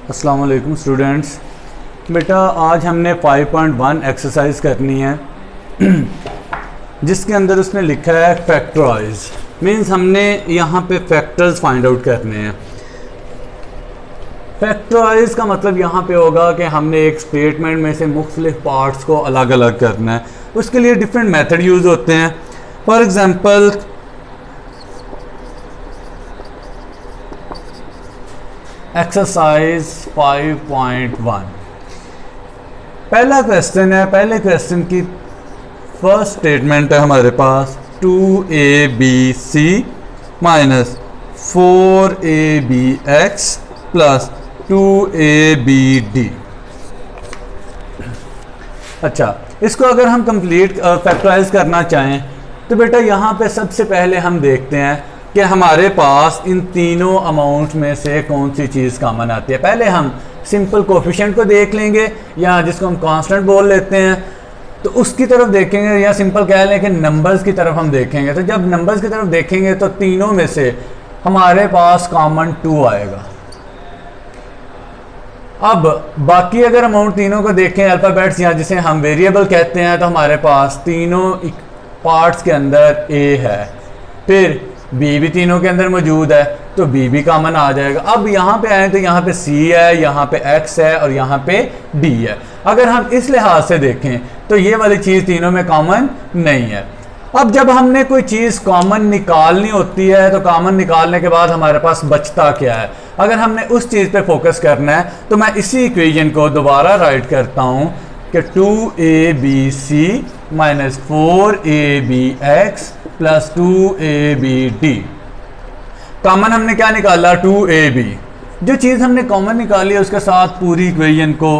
अस्सलाम वालेकुम स्टूडेंट्स। बेटा आज हमने 5.1 एक्सरसाइज करनी है जिसके अंदर उसने लिखा है फैक्टराइज। मीन्स हमने यहाँ पे फैक्टर्स फाइंड आउट करने हैं। फैक्टराइज का मतलब यहाँ पे होगा कि हमने एक स्टेटमेंट में से मुख्तलिफ पार्ट्स को अलग अलग करना है। उसके लिए डिफरेंट मेथड यूज़ होते हैं। फॉर एग्ज़ाम्पल एक्सरसाइज 5.1 पहला क्वेश्चन है। पहले क्वेश्चन की फर्स्ट स्टेटमेंट है हमारे पास 2abc minus 4abx plus 2abd। अच्छा, इसको अगर हम कंप्लीट फैक्टराइज करना चाहें तो बेटा यहाँ पे सबसे पहले हम देखते हैं कि हमारे पास इन तीनों अमाउंट में से कौन सी चीज़ कॉमन आती है। पहले हम सिंपल कोफिशिएंट को देख लेंगे या जिसको हम कांस्टेंट बोल लेते हैं, तो उसकी तरफ देखेंगे, या सिंपल कह लें कि नंबर्स की तरफ हम देखेंगे। तो जब नंबर्स की तरफ देखेंगे तो तीनों में से हमारे पास कॉमन 2 आएगा। अब बाकी अगर अमाउंट तीनों को देखें अल्फ़ाबेट्स या जिसे हम वेरिएबल कहते हैं, तो हमारे पास तीनों पार्ट्स के अंदर a है, फिर b भी तीनों के अंदर मौजूद है तो b भी कॉमन आ जाएगा। अब यहाँ पे आए तो यहाँ पे c है, यहाँ पे x है और यहाँ पे d है। अगर हम इस लिहाज से देखें तो ये वाली चीज़ तीनों में कॉमन नहीं है। अब जब हमने कोई चीज़ कॉमन निकालनी होती है तो कॉमन निकालने के बाद हमारे पास बचता क्या है। अगर हमने उस चीज़ पे फोकस करना है तो मैं इसी इक्वेशन को दोबारा राइट करता हूँ कि 2abc minus 4abx plus 2abd। Common हमने क्या निकाला 2ab। जो चीज़ हमने कॉमन निकाली है उसके साथ पूरी इक्वेशन को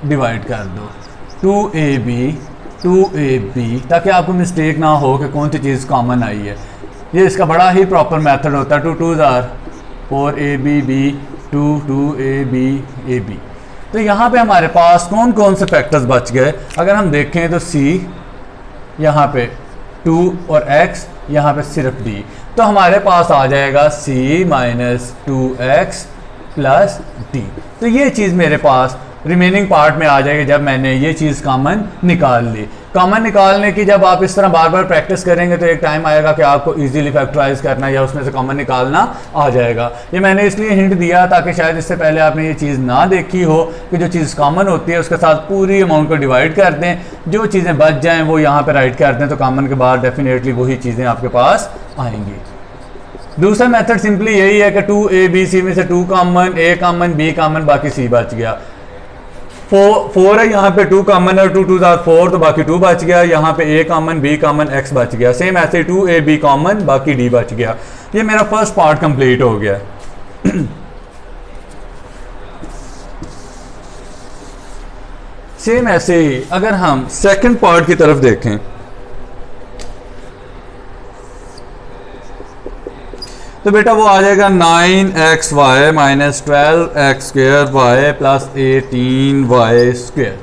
डिवाइड कर दो 2ab, ताकि आपको मिस्टेक ना हो कि कौन सी चीज़ कॉमन आई है। ये इसका बड़ा ही प्रॉपर मेथड होता है। 2 2s are 4ab 2ab। तो यहाँ पे हमारे पास कौन कौन से फैक्टर्स बच गए। अगर हम देखें तो c, यहाँ पे 2 और x, यहाँ पे सिर्फ d, तो हमारे पास आ जाएगा c minus 2x plus d। तो ये चीज़ मेरे पास रिमेनिंग पार्ट में आ जाएगी जब मैंने ये चीज़ कॉमन निकाल ली। कॉमन निकालने की जब आप इस तरह बार बार प्रैक्टिस करेंगे तो एक टाइम आएगा कि आपको इजीली फैक्टराइज करना या उसमें से कॉमन निकालना आ जाएगा। ये मैंने इसलिए हिंट दिया ताकि शायद इससे पहले आपने ये चीज़ ना देखी हो कि जो चीज़ कॉमन होती है उसके साथ पूरी अमाउंट को डिवाइड कर दें, जो चीज़ें बच जाएँ वो यहाँ पर राइट कर दें, तो कॉमन के बाद डेफिनेटली वही चीज़ें आपके पास आएंगी। दूसरा मेथड सिंपली यही है कि 2abc में से 2 common, a common, b common, बाकी c बच गया। 4 है, यहाँ पे 2 कॉमन है, 2 2s are 4 तो बाकी 2 बच गया। यहाँ पे a common, b common, x बच गया। सेम ऐसे 2ab कॉमन, बाकी d बच गया। ये मेरा फर्स्ट पार्ट कंप्लीट हो गया। सेम ऐसे ही अगर हम सेकंड पार्ट की तरफ देखें तो बेटा वो आ जाएगा 9xy minus 12x square y plus 18y square.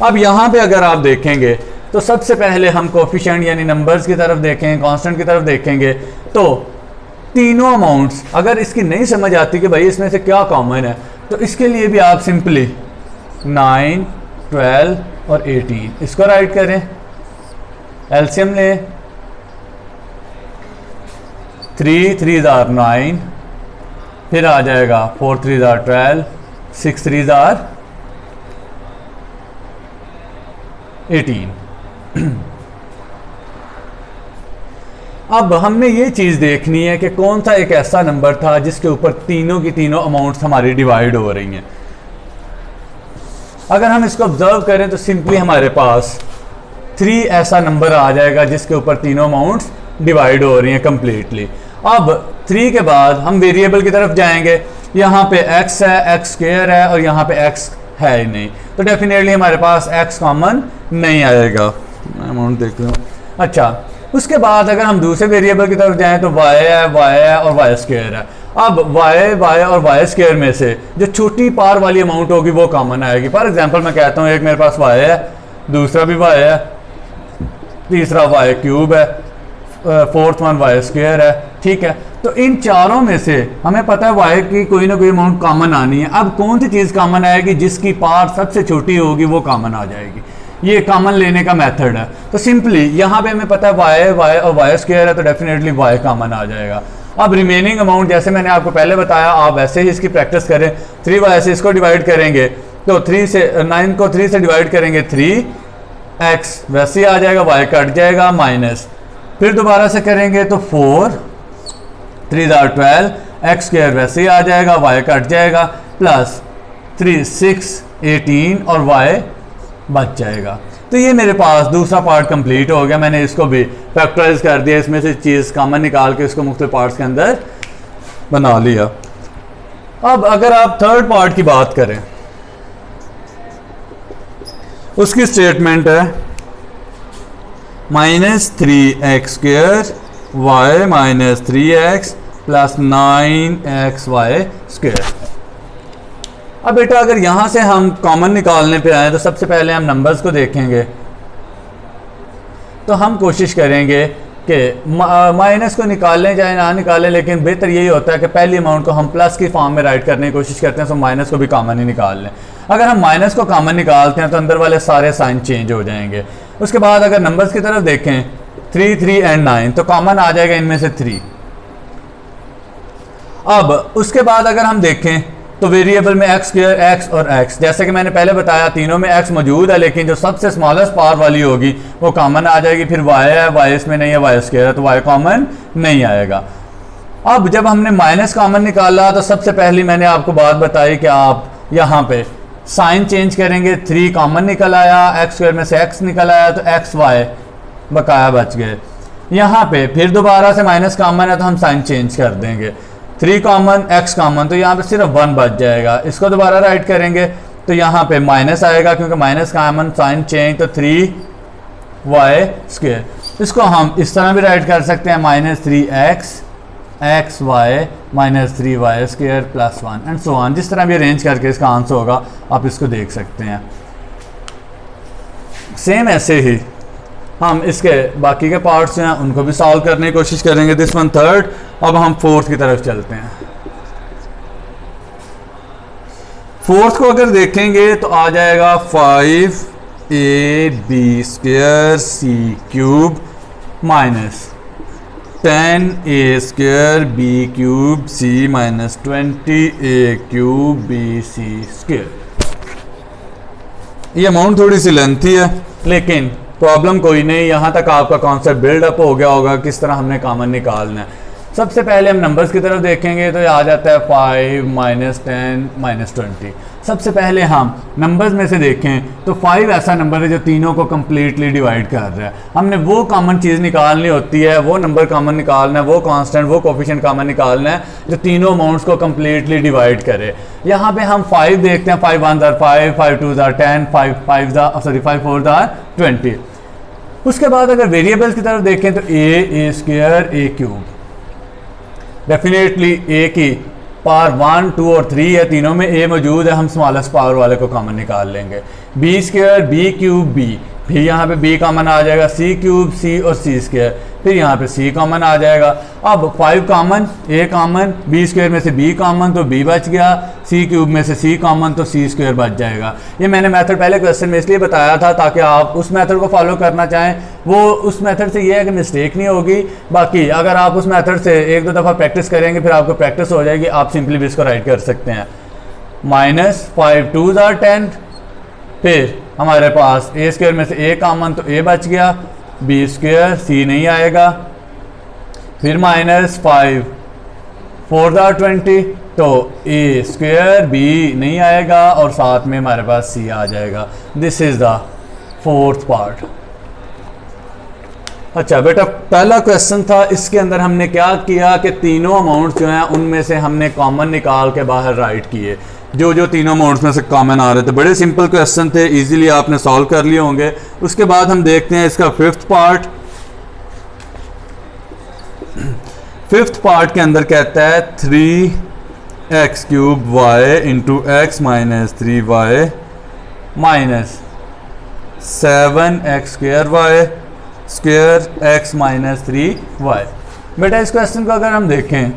अब यहाँ पे अगर आप देखेंगे तो सबसे पहले हम कोफिशिएंट यानी नंबर्स की तरफ देखें, कांस्टेंट की तरफ देखेंगे तो तीनों अमाउंट्स, अगर इसकी नहीं समझ आती कि भाई इसमें से क्या कॉमन है, तो इसके लिए भी आप सिंपली 9, 12 और 18 इसको राइट करें, एलसीएम लें। 3 3s are 9, फिर आ जाएगा 4 3s are 12, 6 3s are 18। अब हमने ये चीज़ देखनी है कि कौन सा एक ऐसा नंबर था जिसके ऊपर तीनों की तीनों अमाउंट्स हमारी डिवाइड हो रही हैं। अगर हम इसको ऑब्जर्व करें तो सिंपली हमारे पास 3 ऐसा नंबर आ जाएगा जिसके ऊपर तीनों अमाउंट्स डिवाइड हो रही हैं कम्प्लीटली। अब 3 के बाद हम वेरिएबल की तरफ जाएंगे। यहाँ पे x है, x स्क्वायर है और यहाँ पे x है ही नहीं, तो डेफिनेटली हमारे पास x कॉमन नहीं आएगा। मैं अमाउंट देख लूँ। अच्छा, उसके बाद अगर हम दूसरे वेरिएबल की तरफ जाएं तो y है और y स्क्वायर है। अब y और y स्क्वायर में से जो छोटी पार वाली अमाउंट होगी वो कॉमन आएगी। फॉर एग्जांपल मैं कहता हूँ एक मेरे पास y है, दूसरा भी y है, तीसरा y क्यूब है, फोर्थ वन वाई स्क्वायर है, ठीक है। तो इन चारों में से हमें पता है वाई की कोई ना कोई अमाउंट कॉमन आनी है। अब कौन सी चीज़ कॉमन आएगी, जिसकी पार्ट सबसे छोटी होगी वो कॉमन आ जाएगी। ये कॉमन लेने का मेथड है। तो सिंपली यहाँ पे हमें पता है वाई और वाई स्क्वायर है, तो डेफिनेटली वाई कॉमन आ जाएगा। अब रिमेनिंग अमाउंट जैसे मैंने आपको पहले बताया, आप वैसे ही इसकी प्रैक्टिस करें। 3y से इसको डिवाइड करेंगे तो 3 से 9 को 3 से डिवाइड करेंगे 3x, वैसे ही आ जाएगा, y कट जाएगा माइनस, फिर दोबारा से करेंगे तो 4, 3 12, x स्क्वायर वैसे ही आ जाएगा, y कट जाएगा, प्लस 3 6 18 और y बच जाएगा। तो ये मेरे पास दूसरा पार्ट कंप्लीट हो गया। मैंने इसको भी फैक्टराइज कर दिया, इसमें से चीज़ कॉमन निकाल के इसको मुख्तलिफ पार्ट्स के अंदर बना लिया। अब अगर आप थर्ड पार्ट की बात करें, उसकी स्टेटमेंट है -3x square Y minus 3x plus 9xy square. अब बेटा अगर यहाँ से हम कॉमन निकालने पे आए तो सबसे पहले हम नंबर्स को देखेंगे। तो हम कोशिश करेंगे कि माइनस को निकालें चाहे ना निकालें, लेकिन बेहतर यही होता है कि पहली अमाउंट को हम प्लस की फॉर्म में राइट करने की कोशिश करते हैं, तो माइनस को भी कॉमन ही निकाल लें। अगर हम माइनस को कॉमन निकालते हैं तो अंदर वाले सारे साइन चेंज हो जाएंगे। उसके बाद अगर नंबर्स की तरफ देखें 3 3 एंड 9, तो कॉमन आ जाएगा इनमें से 3। अब उसके बाद अगर हम देखें तो वेरिएबल में x स्क्वायर, x और x, जैसे कि मैंने पहले बताया तीनों में x मौजूद है, लेकिन जो सबसे स्मॉलेस्ट पावर वाली होगी वो कॉमन आ जाएगी। फिर y है, y इसमें नहीं है, y स्क्वायर है, तो y कॉमन नहीं आएगा। अब जब हमने माइनस कॉमन निकाला तो सबसे पहली मैंने आपको बात बताई कि आप यहाँ पे साइन चेंज करेंगे। 3 कॉमन निकल आया, x स्क्वायर में से x निकल आया, तो x y बकाया बच गए। यहाँ पे फिर दोबारा से माइनस कॉमन है तो हम साइन चेंज कर देंगे, 3 कॉमन x कॉमन, तो यहाँ पे सिर्फ 1 बच जाएगा। इसको दोबारा राइट करेंगे तो यहाँ पे माइनस आएगा, क्योंकि माइनस कॉमन साइन चेंज, तो 3y स्क्वायर। इसको हम इस तरह भी राइट कर सकते हैं -3x xy minus 3y square plus 1 and so on. जिस तरह भी अरेंज करके इसका आंसर होगा आप इसको देख सकते हैं। सेम ऐसे ही हम इसके बाकी के पार्ट्स हैं उनको भी सॉल्व करने की कोशिश करेंगे। This one third. अब हम फोर्थ की तरफ चलते हैं। फोर्थ को अगर देखेंगे तो आ जाएगा 5ab square c cube minus 10a square b cube c minus 20a cube bc square. ये अमाउंट थोड़ी सी लेंथी है, लेकिन प्रॉब्लम कोई नहीं। यहाँ तक आपका कॉन्सेप्ट बिल्डअप हो गया होगा किस तरह हमने कॉमन निकालना है। सबसे पहले हम नंबर्स की तरफ देखेंगे तो ये आ जाता है 5 -10 -20। सबसे पहले हम नंबर्स में से देखें तो 5 ऐसा नंबर है जो तीनों को कम्प्लीटली डिवाइड कर रहा है। हमने वो कॉमन चीज़ निकालनी होती है, वो नंबर कॉमन निकालना है, वो कांस्टेंट, वो कोफिशिएंट कॉमन निकालना है जो तीनों अमाउंट्स को कम्प्लीटली डिवाइड करे। यहाँ पे हम 5 देखते हैं, 5 1 5, 5 2 10, 5 4 20। उसके बाद अगर वेरिएबल्स की तरफ देखें तो a square a cube, definitely a की पावर 1 2 और 3 है, तीनों में a मौजूद है, हम स्मॉलेस्ट पावर वाले को कॉमन निकाल लेंगे। b square b cube b, फिर यहाँ पे b कॉमन आ जाएगा, c क्यूब c और c स्क्वायर, फिर यहाँ पे c कॉमन आ जाएगा। अब 5 common, a common, b square में से b कॉमन तो b बच गया, c क्यूब में से c कॉमन तो c स्क्वायर बच जाएगा। ये मैंने मेथड पहले क्वेश्चन में इसलिए बताया था ताकि आप उस मेथड को फॉलो करना चाहें। वो उस मेथड से ये है कि मिस्टेक नहीं होगी। बाकी अगर आप उस मेथड से 1-2 दफ़ा प्रैक्टिस करेंगे फिर आपको प्रैक्टिस हो जाएगी, आप सिंपली भी इसको राइट कर सकते हैं। -5 2 10, फिर हमारे पास a स्क्वायर में से a कॉमन तो a बच गया, b स्क्वायर c नहीं आएगा, फिर -5 4 20 तो a स्क्वायर b नहीं आएगा और साथ में हमारे पास c आ जाएगा। This is the fourth part. अच्छा बेटा, पहला क्वेश्चन था, इसके अंदर हमने क्या किया कि तीनों अमाउंट्स जो हैं उनमें से हमने कॉमन निकाल के बाहर राइट किए, जो तीनों अमाउंट्स में से कॉमन आ रहे थे। बड़े सिंपल क्वेश्चन थे, इजीली आपने सॉल्व कर लिए होंगे। उसके बाद हम देखते हैं इसका फिफ्थ पार्ट। फिफ्थ पार्ट के अंदर कहता है 3x cube y into x minus 3y minus 7x square y square x minus 3y। बेटा इस क्वेश्चन को अगर हम देखें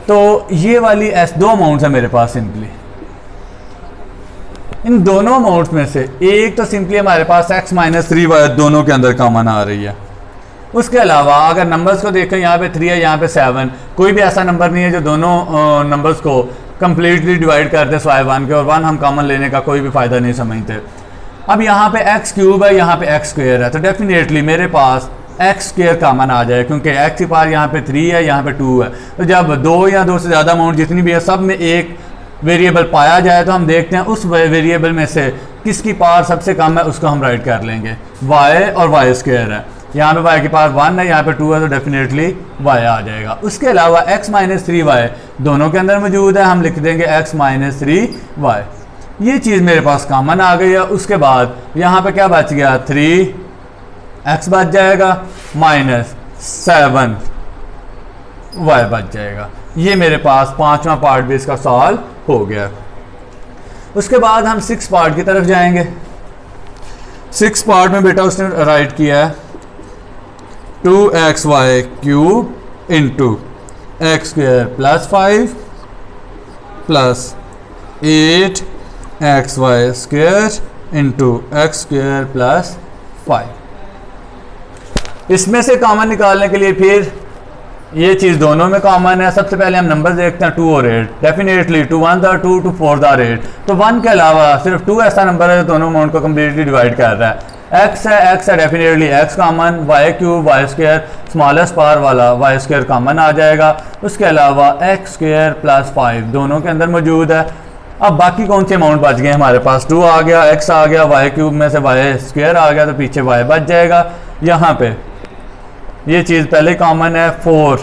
तो ये वाली एस दो अमाउंट्स है मेरे पास सिंपली। इन दोनों अमाउंट्स में से एक तो सिंपली हमारे पास x माइनस 3y दोनों के अंदर कॉमन आ रही है। उसके अलावा अगर नंबर्स को देखें, यहाँ पे 3 है, यहाँ पे 7, कोई भी ऐसा नंबर नहीं है जो दोनों नंबर्स को कंप्लीटली डिवाइड कर दे स्वाय 1 के, और 1 हम कॉमन लेने का कोई भी फ़ायदा नहीं समझते। अब यहाँ पे एक्स क्यूब है, यहाँ पे एक्स स्क्वायर है, तो डेफिनेटली मेरे पास एक्स स्क्वायर कॉमन आ जाए, क्योंकि एक्स की पावर यहाँ पे 3 है, यहाँ पे 2 है। तो जब दो या दो से ज़्यादा अमाउंट जितनी भी है सब में एक वेरिएबल पाया जाए तो हम देखते हैं उस वेरिएबल में से किसकी पावर सबसे कम है, उसको हम राइट कर लेंगे। y और y स्क्वायर है, यहाँ पे y की पावर 1 है, यहाँ पे 2 है, तो डेफिनेटली y आ जाएगा। उसके अलावा x माइनस 3y दोनों के अंदर मौजूद है, हम लिख देंगे x माइनस 3y। ये चीज़ मेरे पास कॉमन आ गई है। उसके बाद यहाँ पे क्या बच गया, 3x बच जाएगा माइनस 7y बच जाएगा। ये मेरे पास पांचवा पार्ट भी इसका सॉल्व हो गया। उसके बाद हम 6 पार्ट की तरफ जाएंगे। 6 पार्ट में बेटा उसने राइट किया है 2xy cube into x square plus 5 plus 8xy square into x square plus 5। इसमें से कॉमन निकालने के लिए फिर ये चीज़ दोनों में कॉमन है। सबसे पहले हम नंबर देखते हैं 2 और 8। डेफिनेटली 2 1 द 2 2 4 द 8, तो 1 के अलावा सिर्फ 2 ऐसा नंबर है जो दोनों अमाउंट को कम्प्लीटली डिवाइड कर रहा है। x है definitely x common, y cube y square smallest power वाला y स्क्वायर कॉमन आ जाएगा। उसके अलावा एक्स स्क्वायर प्लस 5 दोनों के अंदर मौजूद है। अब बाकी कौन से अमाउंट बच गए हमारे पास, 2 आ गया, x आ गया, y क्यूब में से y स्क्वायर आ गया, तो पीछे y बच जाएगा। यहाँ पे ये चीज़ पहले कॉमन है, 4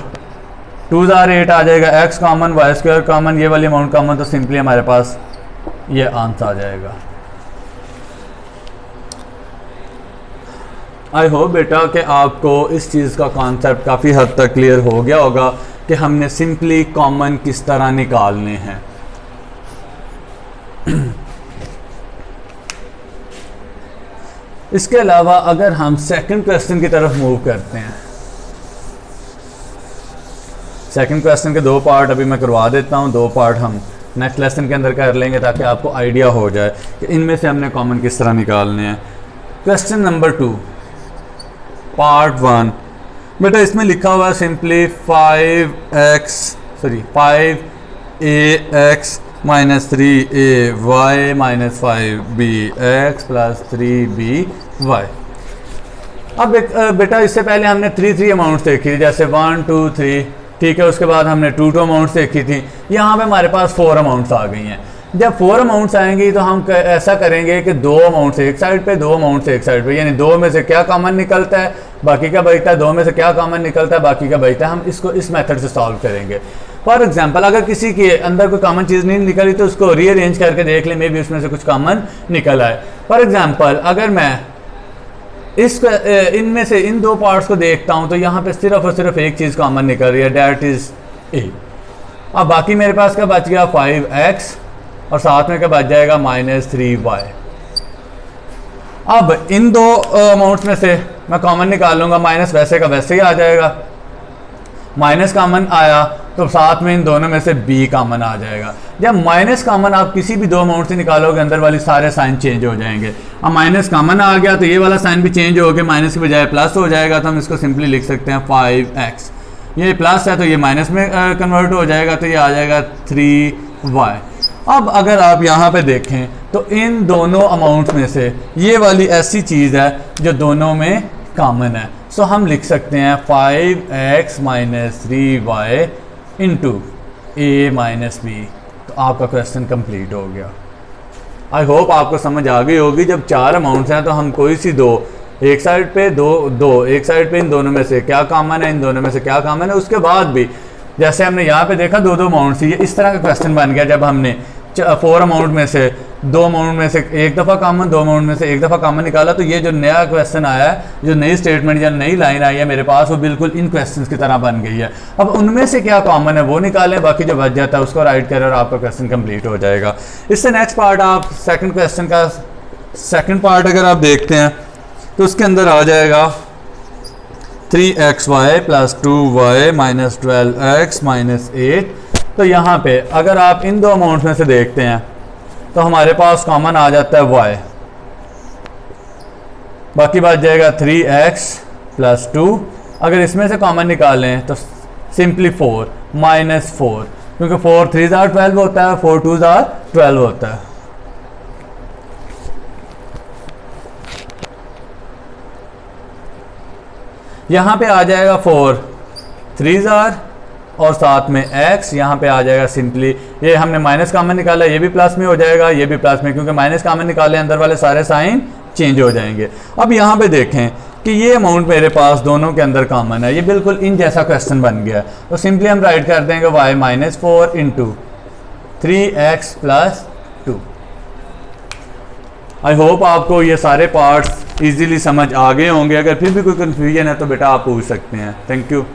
2 ज़ार 8 आ जाएगा, x common, y square common, ये वाली अमाउंट कॉमन, तो सिंपली हमारे पास ये आंसर आ जाएगा। आई होप बेटा कि आपको इस चीज़ का कॉन्सेप्ट काफ़ी हद तक क्लियर हो गया होगा कि हमने सिंपली कॉमन किस तरह निकालने हैं। इसके अलावा अगर हम सेकंड क्वेश्चन की तरफ मूव करते हैं, सेकंड क्वेश्चन के 2 पार्ट अभी मैं करवा देता हूं, 2 पार्ट हम नेक्स्ट लेसन के अंदर कर लेंगे ताकि आपको आइडिया हो जाए कि इनमें से हमने कॉमन किस तरह निकालने हैं। क्वेश्चन नंबर 2 पार्ट 1 बेटा इसमें लिखा हुआ है simply 5ax minus 3ay minus 5bx plus 3by। अब बेटा इससे पहले हमने 3 अमाउंट्स देखी थी, जैसे 1 2 3, ठीक है। उसके बाद हमने 2 अमाउंट्स देखी थी। यहाँ पे हमारे पास 4 अमाउंट्स आ गई हैं। जब 4 अमाउंट्स आएंगी तो हम ऐसा करेंगे कि 2 अमाउंट्स एक साइड पे, 2 अमाउंट्स एक साइड पे, यानी 2 में से क्या कॉमन निकलता है बाकी का बचता है, 2 में से क्या कॉमन निकलता है बाकी का बचता है। हम इसको इस मेथड से सॉल्व करेंगे। फॉर एग्जाम्पल अगर किसी के अंदर कोई कॉमन चीज़ नहीं निकली तो उसको रीअरेंज करके देख लें, मे भी उसमें से कुछ कॉमन निकल आए। फॉर एग्जाम्पल अगर मैं इनमें से इन 2 पार्ट्स को देखता हूं तो यहाँ पे सिर्फ और सिर्फ एक चीज़ कॉमन निकल रही है, डेट इज ए। अब बाकी मेरे पास क्या बच गया, 5x और साथ में क्या बच जाएगा माइनस 3y। अब इन 2 अमाउंट्स में से मैं कॉमन निकालूंगा, माइनस वैसे का वैसे ही आ जाएगा, माइनस कॉमन आया तो साथ में इन दोनों में से b कॉमन आ जाएगा। जब माइनस कॉमन आप किसी भी 2 अमाउंट से निकालोगे अंदर वाली सारे साइन चेंज हो जाएंगे। अब माइनस कॉमन आ गया तो ये वाला साइन भी चेंज हो गया, माइनस की बजाय प्लस हो जाएगा, तो हम इसको सिंपली लिख सकते हैं 5x। ये प्लस है तो ये माइनस में कन्वर्ट हो जाएगा, तो ये आ जाएगा 3y। अब अगर आप यहाँ पे देखें तो इन दोनों अमाउंट्स में से ये वाली ऐसी चीज़ है जो दोनों में कॉमन है, सो हम लिख सकते हैं 5x minus 3y into a minus b। तो आपका क्वेश्चन कंप्लीट हो गया। आई होप आपको समझ आ गई होगी। जब 4 अमाउंट्स हैं तो हम कोई सी 2 एक साइड पे, 2 एक साइड पे, इन दोनों में से क्या कॉमन है, इन दोनों में से क्या कॉमन है। उसके बाद भी जैसे हमने यहाँ पे देखा 2 अमाउंट्स, ये इस तरह का क्वेश्चन बन गया जब हमने 4 अमाउंट में से 2 अमाउंट में से एक दफ़ा कॉमन, 2 अमाउंट में से एक दफ़ा कॉमन निकाला। तो ये जो नया क्वेश्चन आया है, जो नई स्टेटमेंट या नई लाइन आई है मेरे पास, वो बिल्कुल इन क्वेश्चंस की तरह बन गई है। अब उनमें से क्या कॉमन है वो निकालें, बाकी जो बच जाता है उसको राइट करें और आपका क्वेश्चन कंप्लीट हो जाएगा। इससे नेक्स्ट पार्ट आप सेकंड क्वेश्चन का सेकंड पार्ट अगर आप देखते हैं तो उसके अंदर आ जाएगा 3xy plus 2y minus 12x minus 8। तो यहाँ पे अगर आप इन दो अमाउंट्स में से देखते हैं तो हमारे पास कॉमन आ जाता है y, बाकी बच जाएगा 3x प्लस 2। अगर इसमें से कॉमन निकालें तो सिंपली 4 माइनस 4, क्योंकि 4 3 ज़ार 12 होता है, 4 2 ज़ार 12 होता है। यहाँ पे आ जाएगा 4 3 ज़ार और साथ में x, यहाँ पे आ जाएगा सिंपली, ये हमने माइनस कॉमन निकाला, ये भी प्लस में हो जाएगा, ये भी प्लस में, क्योंकि माइनस कॉमन निकाले अंदर वाले सारे साइन चेंज हो जाएंगे। अब यहाँ पे देखें कि ये अमाउंट मेरे पास दोनों के अंदर कॉमन है, ये बिल्कुल इन जैसा क्वेश्चन बन गया। तो सिंपली हम राइट कर देंगे y minus 4 into 3x plus 2। I hope आपको ये सारे पार्ट्स इजीली समझ आ गए होंगे। अगर फिर भी कोई कन्फ्यूजन है तो बेटा आप पूछ सकते हैं। Thank you.